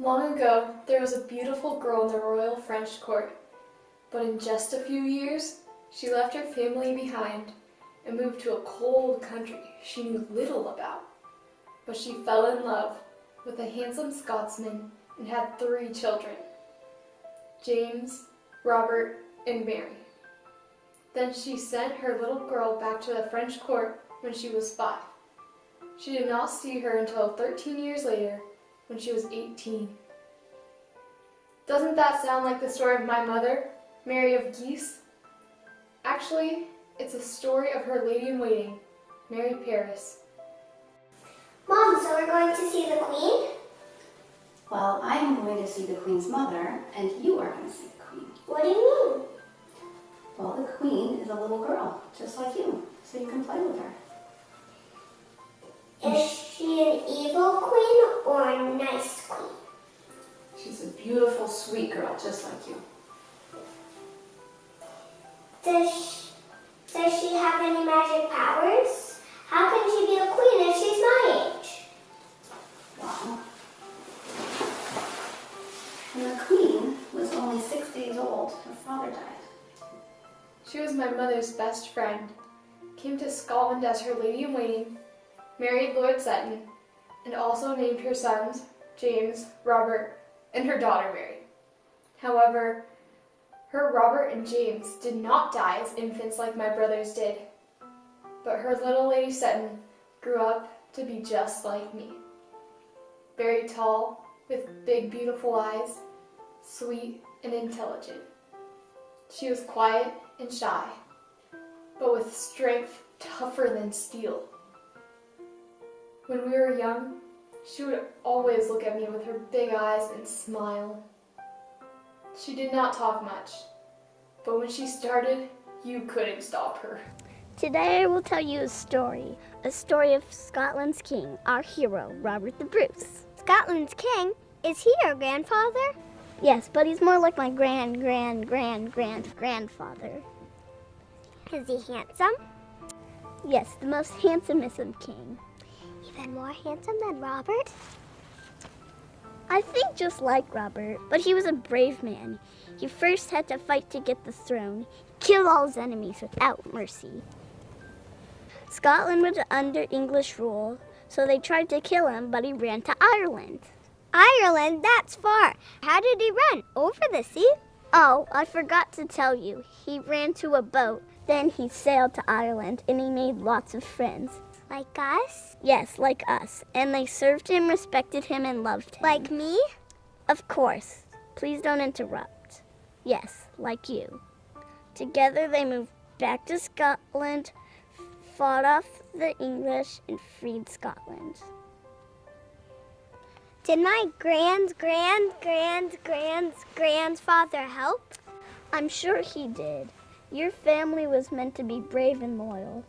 Long ago, there was a beautiful girl in the royal French court, but in just a few years, she left her family behind and moved to a cold country she knew little about. But she fell in love with a handsome Scotsman and had 3 children, James, Robert, and Mary. Then she sent her little girl back to the French court when she was 5. She did not see her until 13 years later, when she was 18. Doesn't that sound like the story of my mother, Mary of Guise? Actually, it's a story of her lady-in-waiting, Mary Paris. Mom, so we're going to see the Queen? Well, I'm going to see the Queen's mother, and you are going to see the Queen. What do you mean? Well, the Queen is a little girl, just like you, so you can play with her. Is she an evil queen or a nice queen? She's a beautiful, sweet girl, just like you. Does she have any magic powers? How can she be a queen if she's my age? Well, when the Queen was only 6 days old, her father died. She was my mother's best friend, came to Scotland as her lady-in-waiting, married Lord Sutton, and also named her sons James, Robert, and her daughter Mary. However, her Robert and James did not die as infants like my brothers did, but her little Lady Sutton grew up to be just like me. Very tall, with big beautiful eyes, sweet and intelligent. She was quiet and shy, but with strength tougher than steel. When we were young, she would always look at me with her big eyes and smile. She did not talk much, but when she started, you couldn't stop her. Today I will tell you a story of Scotland's king, our hero, Robert the Bruce. Scotland's king? Is he your grandfather? Yes, but he's more like my grandfather. Is he handsome? Yes, the most handsomest of king. Even more handsome than Robert? I think just like Robert, but he was a brave man. He first had to fight to get the throne, kill all his enemies without mercy. Scotland was under English rule, so they tried to kill him, but he ran to Ireland. Ireland? That's far. How did he run? Over the sea? Oh, I forgot to tell you. He ran to a boat, then he sailed to Ireland, and he made lots of friends. Like us? Yes, like us. And they served him, respected him, and loved him. Like me? Of course. Please don't interrupt. Yes, like you. Together they moved back to Scotland, fought off the English, and freed Scotland. Did my grandfather help? I'm sure he did. Your family was meant to be brave and loyal.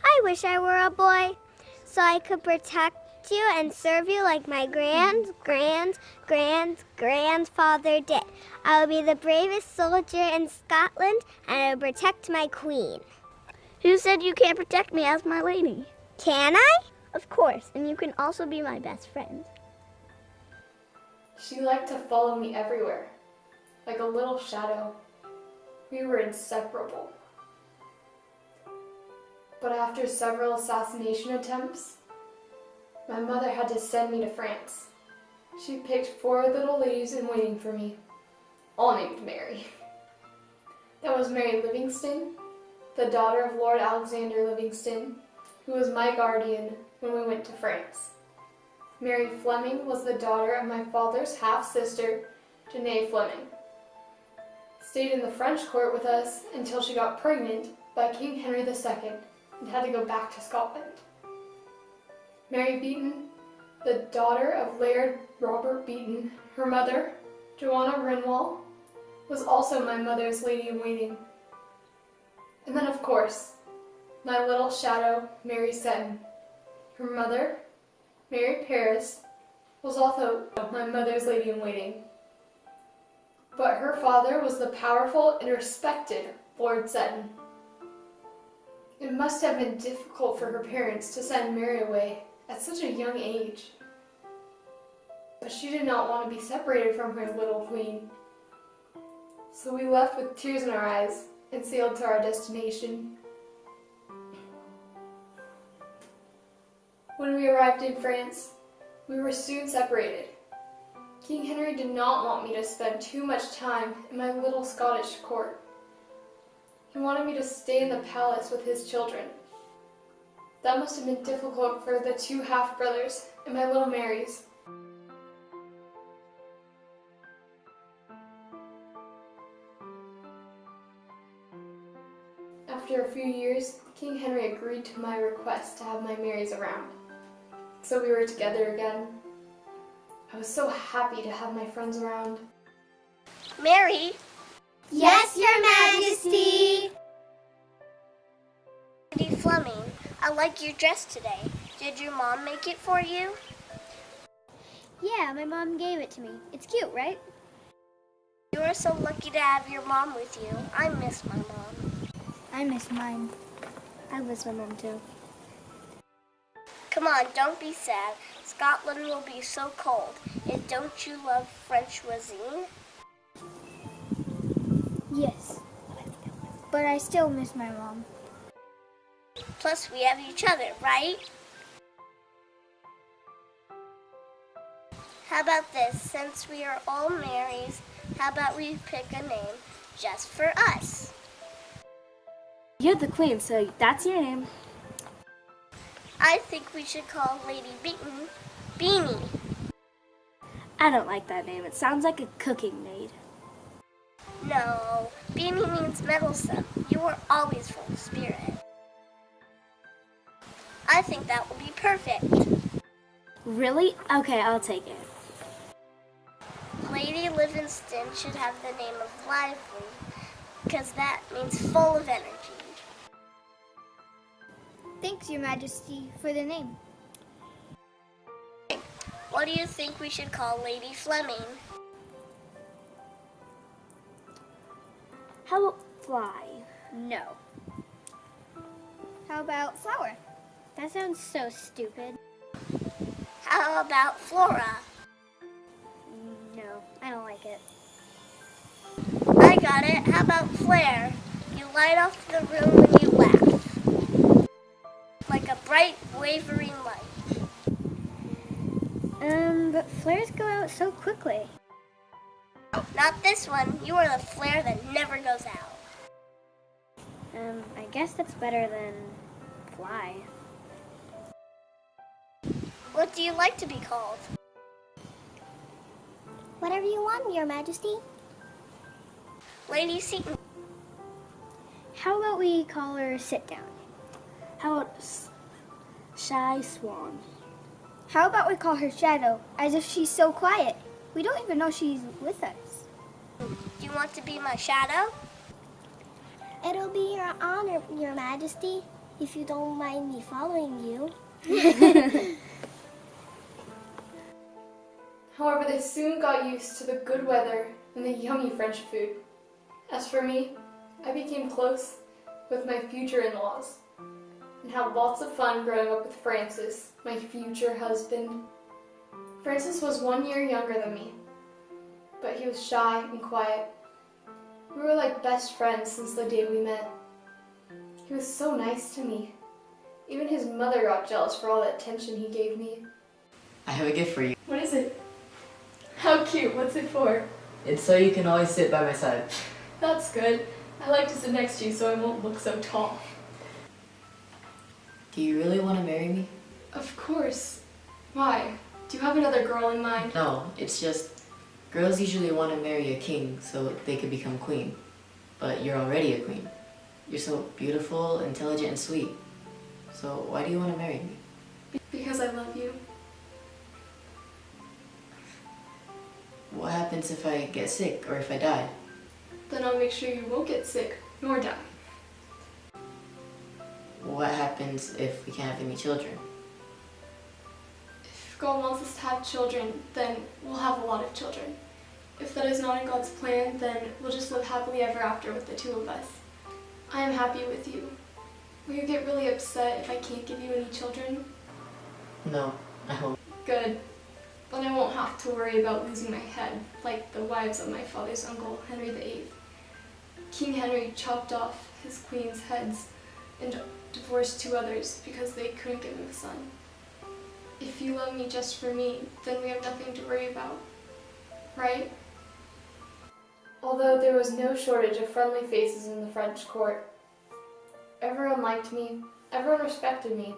I wish I were a boy, so I could protect you and serve you like my grandfather did. I would be the bravest soldier in Scotland, and I would protect my queen. Who said you can't protect me as my lady? Can I? Of course, and you can also be my best friend. She liked to follow me everywhere, like a little shadow. We were inseparable. But after several assassination attempts, my mother had to send me to France. She picked 4 little ladies in waiting for me, all named Mary. That was Mary Livingston, the daughter of Lord Alexander Livingston, who was my guardian when we went to France. Mary Fleming was the daughter of my father's half-sister, Janae Fleming. Stayed in the French court with us until she got pregnant by King Henry II and had to go back to Scotland. Mary Beaton, the daughter of Laird Robert Beaton, her mother, Joanna Renwall, was also my mother's lady-in-waiting. And then, of course, my little shadow, Mary Sutton. Her mother, Mary Paris, was also my mother's lady-in-waiting. But her father was the powerful and respected Lord Sutton. It must have been difficult for her parents to send Mary away at such a young age. But she did not want to be separated from her little queen. So we left with tears in our eyes and sailed to our destination. When we arrived in France, we were soon separated. King Henry did not want me to spend too much time in my little Scottish court. He wanted me to stay in the palace with his children. That must have been difficult for the two half-brothers and my little Marys. After a few years, King Henry agreed to my request to have my Marys around. So we were together again. I was so happy to have my friends around. Mary? Yes, Your Majesty. Lady Fleming, I like your dress today. Did your mom make it for you? Yeah, my mom gave it to me. It's cute, right? You are so lucky to have your mom with you. I miss my mom. I miss mine. I miss my mom too. Come on, don't be sad. Scotland will be so cold. And don't you love French cuisine? Yes. But I still miss my mom. Plus, we have each other, right? How about this? Since we are all Marys, how about we pick a name just for us? You're the queen, so that's your name. I think we should call Lady Beaton Beanie. I don't like that name. It sounds like a cooking maid. No, Beanie means meddlesome. You are always full of spirit. I think that will be perfect. Really? Okay, I'll take it. Lady Livingston should have the name of Lively, because that means full of energy. Thanks, Your Majesty, for the name. What do you think we should call Lady Fleming? How about fly? No. How about flower? That sounds so stupid. How about Flora? No, I don't like it. I got it. How about Flare? You light up the room when you laugh. Like a bright, wavering light. But flares go out so quickly. Not this one. You are the flare that never goes out. I guess that's better than fly. What do you like to be called? Whatever you want, Your Majesty. Lady Seaton. How about we call her Sit Down? How about shy swan? How about we call her Shadow, as if she's so quiet? We don't even know she's with us. Do you want to be my shadow? It'll be your honor, Your Majesty, if you don't mind me following you. However, they soon got used to the good weather and the yummy French food. As for me, I became close with my future in-laws and had lots of fun growing up with Francis, my future husband. Francis was 1 year younger than me, but he was shy and quiet. We were like best friends since the day we met. He was so nice to me. Even his mother got jealous for all the attention he gave me. I have a gift for you. What is it? How cute. What's it for? It's so you can always sit by my side. That's good. I like to sit next to you so I won't look so tall. Do you really want to marry me? Of course. Why? Do you have another girl in mind? No, it's just girls usually want to marry a king so they could become queen. But you're already a queen. You're so beautiful, intelligent, and sweet. So why do you want to marry me? Because I love you. What happens if I get sick or if I die? Then I'll make sure you won't get sick nor die. What happens if we can't have any children? If God wants us to have children, then we'll have a lot of children. If that is not in God's plan, then we'll just live happily ever after with the two of us. I am happy with you. Will you get really upset if I can't give you any children? No, I won't. Good. Then I won't have to worry about losing my head like the wives of my father's uncle, Henry VIII. King Henry chopped off his queen's heads and divorced 2 others because they couldn't give him a son. If you love me just for me, then we have nothing to worry about, right? Although there was no shortage of friendly faces in the French court, everyone liked me, everyone respected me.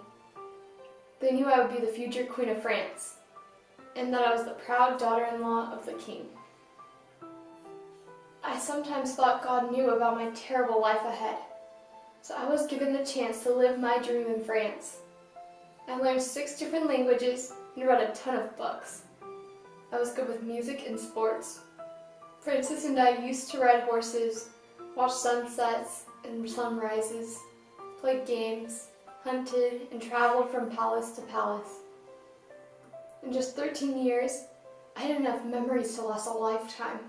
They knew I would be the future Queen of France, and that I was the proud daughter-in-law of the king. I sometimes thought God knew about my terrible life ahead, so I was given the chance to live my dream in France. I learned 6 different languages and read a ton of books. I was good with music and sports. Francis and I used to ride horses, watch sunsets and sunrises, played games, hunted, and traveled from palace to palace. In just 13 years, I had enough memories to last a lifetime.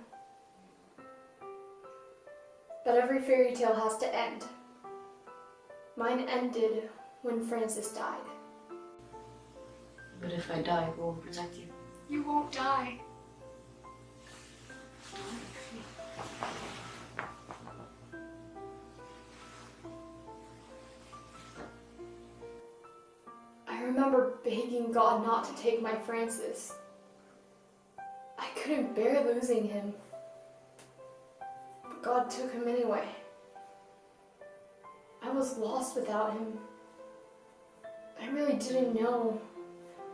But every fairy tale has to end. Mine ended when Francis died. But if I die, who will protect you? You won't die. I remember begging God not to take my Francis. I couldn't bear losing him. But God took him anyway. I was lost without him. I really didn't know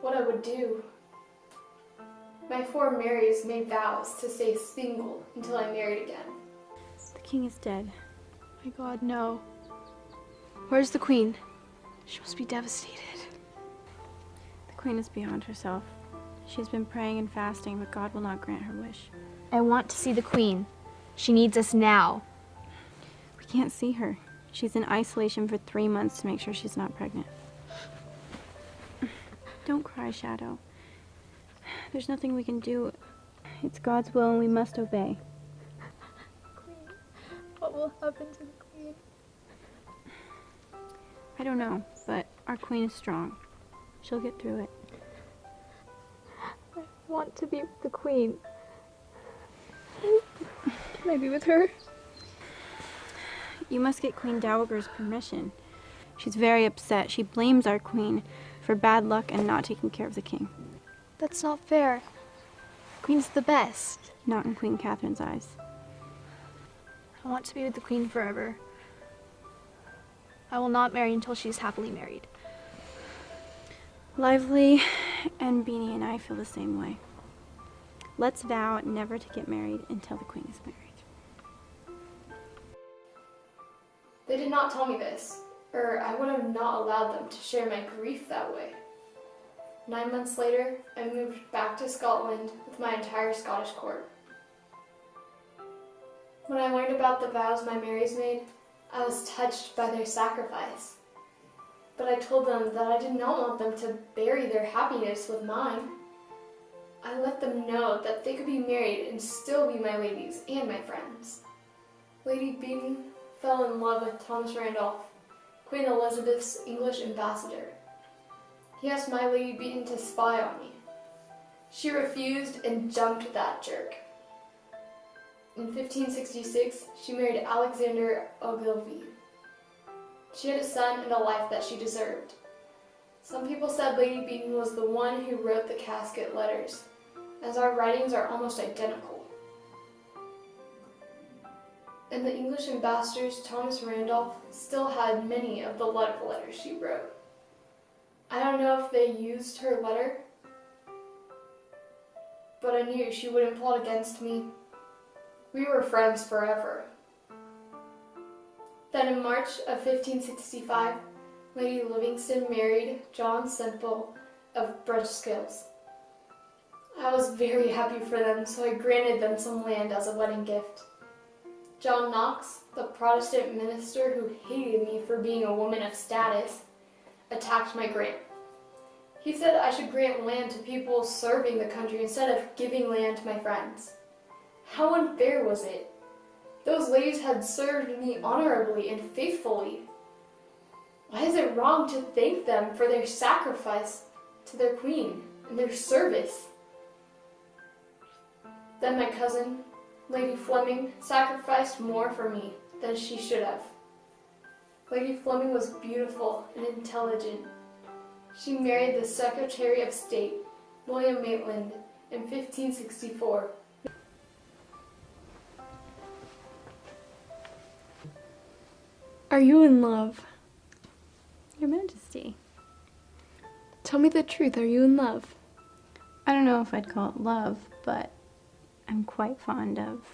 what I would do. My 4 Marys made vows to stay single until I married again. The king is dead. My God, no. Where's the queen? She must be devastated. The queen is beyond herself. She has been praying and fasting, but God will not grant her wish. I want to see the queen. She needs us now. We can't see her. She's in isolation for 3 months to make sure she's not pregnant. Don't cry, Shadow. There's nothing we can do. It's God's will and we must obey. Queen, what will happen to the queen? I don't know, but our queen is strong. She'll get through it. I want to be with the queen. Can I be with her? You must get Queen Dowager's permission. She's very upset. She blames our queen for bad luck and not taking care of the king. That's not fair. Queen's the best. Not in Queen Catherine's eyes. I want to be with the queen forever. I will not marry until she's happily married. Lively and Beanie and I feel the same way. Let's vow never to get married until the queen is married. They did not tell me this, or I would have not allowed them to share my grief that way. 9 months later, I moved back to Scotland with my entire Scottish court. When I learned about the vows my Marys made, I was touched by their sacrifice. But I told them that I did not want them to bury their happiness with mine. I let them know that they could be married and still be my ladies and my friends. Lady Beaton fell in love with Thomas Randolph, Queen Elizabeth's English ambassador. He asked my Lady Beaton to spy on me. She refused and jumped that jerk. In 1566, she married Alexander Ogilvy. She had a son and a life that she deserved. Some people said Lady Beaton was the one who wrote the casket letters, as our writings are almost identical. And the English ambassador's Thomas Randolph still had many of the love letters she wrote. I don't know if they used her letter, but I knew she wouldn't plot against me. We were friends forever. Then in March of 1565, Lady Livingston married John Semple of Brushskills. I was very happy for them, so I granted them some land as a wedding gift. John Knox, the Protestant minister who hated me for being a woman of status, attacked my grant. He said I should grant land to people serving the country instead of giving land to my friends. How unfair was it? Those ladies had served me honorably and faithfully. Why is it wrong to thank them for their sacrifice to their queen and their service? Then my cousin, Lady Fleming, sacrificed more for me than she should have. Lady Fleming was beautiful and intelligent. She married the Secretary of State, William Maitland, in 1564. Are you in love? Your Majesty. Tell me the truth, are you in love? I don't know if I'd call it love, but I'm quite fond of,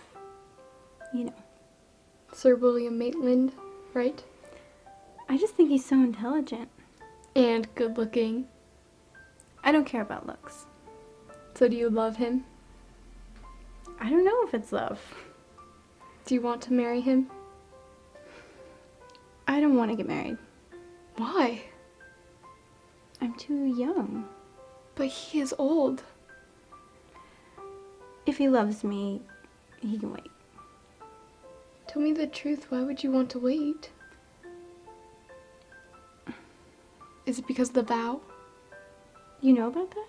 Sir William Maitland, right? I just think he's so intelligent. And good looking. I don't care about looks. So do you love him? I don't know if it's love. Do you want to marry him? I don't want to get married. Why? I'm too young. But he is old. If he loves me, he can wait. Tell me the truth, why would you want to wait? Is it because of the vow? You know about that?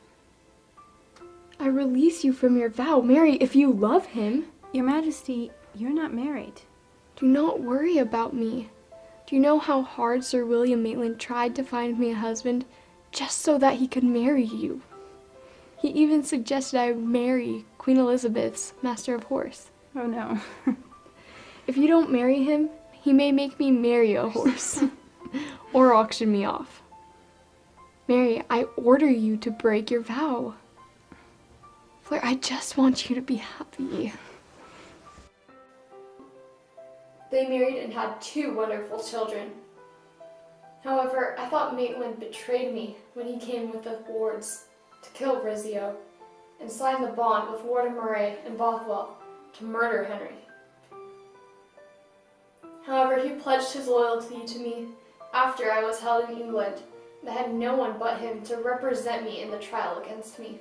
I release you from your vow. Marry if you love him. Your Majesty, you're not married. Do not worry about me. Do you know how hard Sir William Maitland tried to find me a husband just so that he could marry you? He even suggested I marry Queen Elizabeth's Master of Horse. Oh no. If you don't marry him, he may make me marry a horse or auction me off. Mary, I order you to break your vow. Fleur, I just want you to be happy. They married and had 2 wonderful children. However, I thought Maitland betrayed me when he came with the wards to kill Rizzio and signed the bond with Warden Murray and Bothwell to murder Henry. However, he pledged his loyalty to me after I was held in England and I had no one but him to represent me in the trial against me.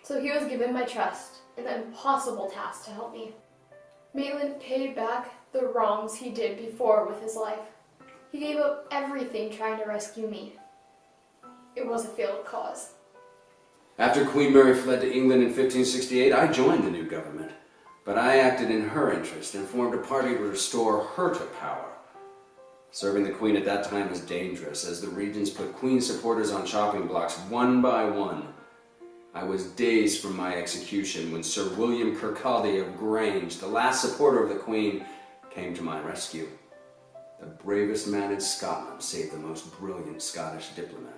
So he was given my trust and the impossible task to help me. Maitland paid back the wrongs he did before with his life. He gave up everything trying to rescue me. It was a failed cause. After Queen Mary fled to England in 1568, I joined the new government. But I acted in her interest and formed a party to restore her to power. Serving the Queen at that time was dangerous, as the regents put Queen supporters on chopping blocks one by one. I was days from my execution when Sir William Kirkcaldy of Grange, the last supporter of the Queen, came to my rescue. The bravest man in Scotland saved the most brilliant Scottish diplomat.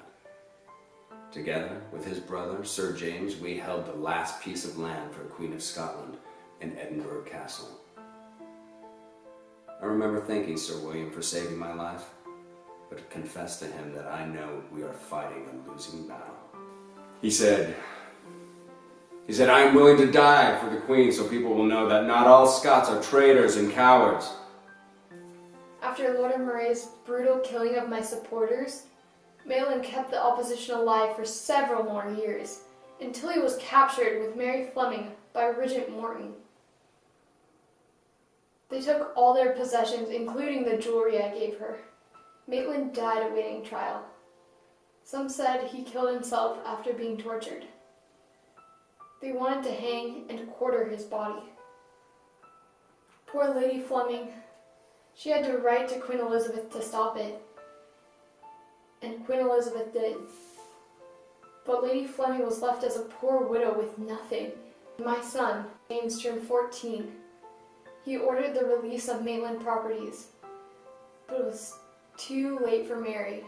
Together with his brother, Sir James, we held the last piece of land for the Queen of Scotland in Edinburgh Castle. I remember thanking Sir William for saving my life, but confessed to him that I know we are fighting a losing battle. He said, I am willing to die for the Queen so people will know that not all Scots are traitors and cowards. After Lord Murray's brutal killing of my supporters, Maitland kept the opposition alive for several more years, until he was captured with Mary Fleming by Regent Morton. They took all their possessions, including the jewelry I gave her. Maitland died awaiting trial. Some said he killed himself after being tortured. They wanted to hang and quarter his body. Poor Lady Fleming. She had to write to Queen Elizabeth to stop it. And Queen Elizabeth did. But Lady Fleming was left as a poor widow with nothing. My son, James, turned 14. He ordered the release of Maitland properties, but it was too late for Mary.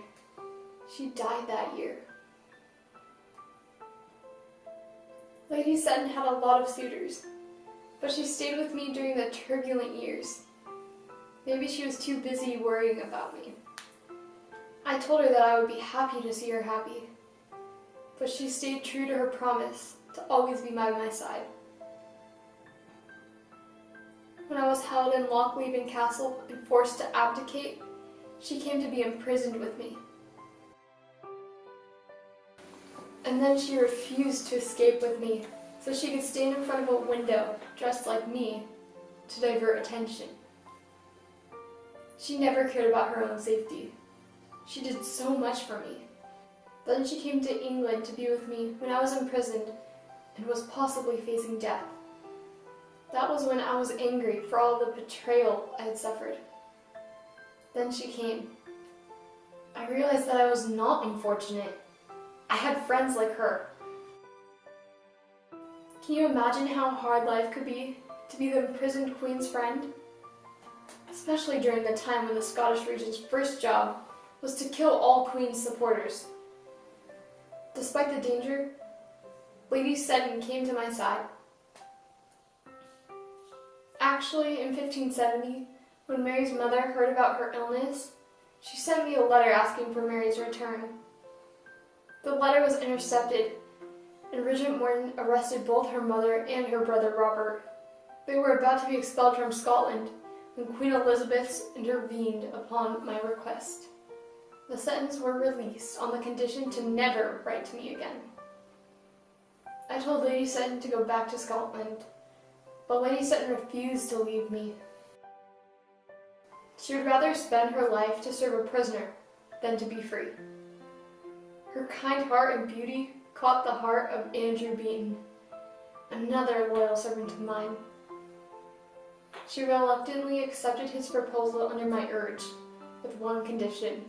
She died that year. Lady Sutton had a lot of suitors, but she stayed with me during the turbulent years. Maybe she was too busy worrying about me. I told her that I would be happy to see her happy, but she stayed true to her promise to always be by my side. When I was held in Lochleven Castle and forced to abdicate, she came to be imprisoned with me. And then she refused to escape with me, so she could stand in front of a window, dressed like me, to divert attention. She never cared about her own safety. She did so much for me. Then she came to England to be with me when I was imprisoned and was possibly facing death. That was when I was angry for all the betrayal I had suffered. Then she came. I realized that I was not unfortunate. I had friends like her. Can you imagine how hard life could be to be the imprisoned queen's friend? Especially during the time when the Scottish Regent's first job was to kill all queen's supporters. Despite the danger, Lady Seton came to my side. Actually, in 1570, when Mary's mother heard about her illness, she sent me a letter asking for Mary's return. The letter was intercepted, and Regent Morton arrested both her mother and her brother Robert. They were about to be expelled from Scotland when Queen Elizabeth intervened upon my request. The Setons were released on the condition to never write to me again. I told Lady Seton to go back to Scotland, but Lady Seton refused to leave me. She would rather spend her life to serve a prisoner than to be free. Her kind heart and beauty caught the heart of Andrew Beaton, another loyal servant of mine. She reluctantly accepted his proposal under my urge, with one condition.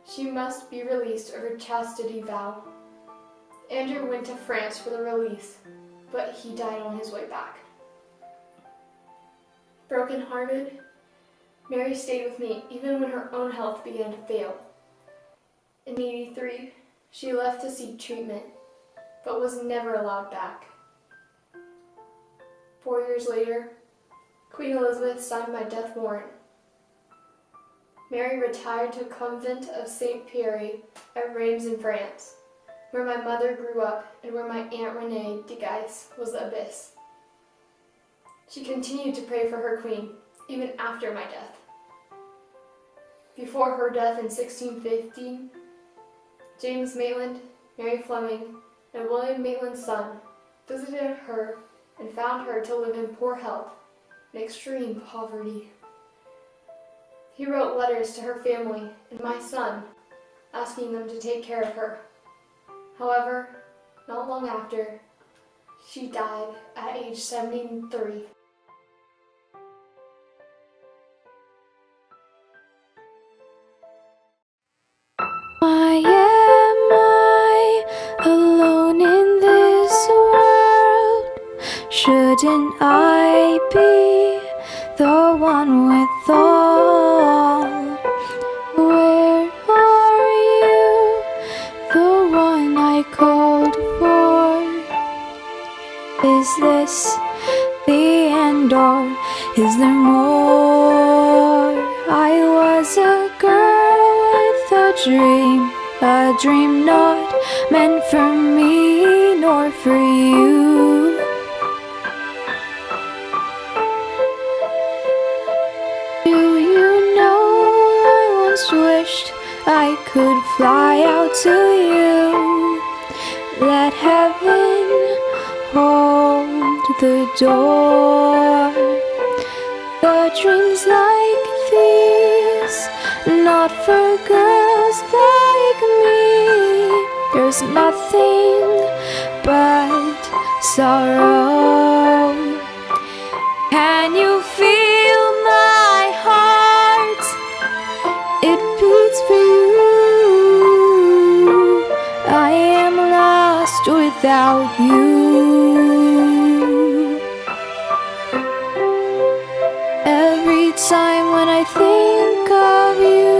She must be released of her chastity vow. Andrew went to France for the release, but he died on his way back. Broken-hearted, Mary stayed with me even when her own health began to fail. In 83, she left to seek treatment, but was never allowed back. 4 years later, Queen Elizabeth signed my death warrant. Mary retired to a convent of St. Pierre at Reims in France, where my mother grew up and where my Aunt Renee de Guise was the abbess. She continued to pray for her queen, even after my death. Before her death in 1615, James Maitland, Mary Fleming, and William Maitland's son visited her and found her to live in poor health and extreme poverty. He wrote letters to her family and my son, asking them to take care of her. However, not long after, she died at age 73. Why am I alone in this world? Shouldn't I be the one with all? Where are you, the one I called for? Is this the end, or is there more? I was a girl with a dream not meant for me nor for you. Do you know I once wished I could fly out to you? Let heaven hold the door. The dreams like these, not for girls like me. There's nothing but sorrow. Can you feel my heart? It beats for you. I am lost without you. Every time when I think of you,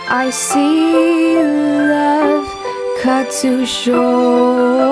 I see love cut too short.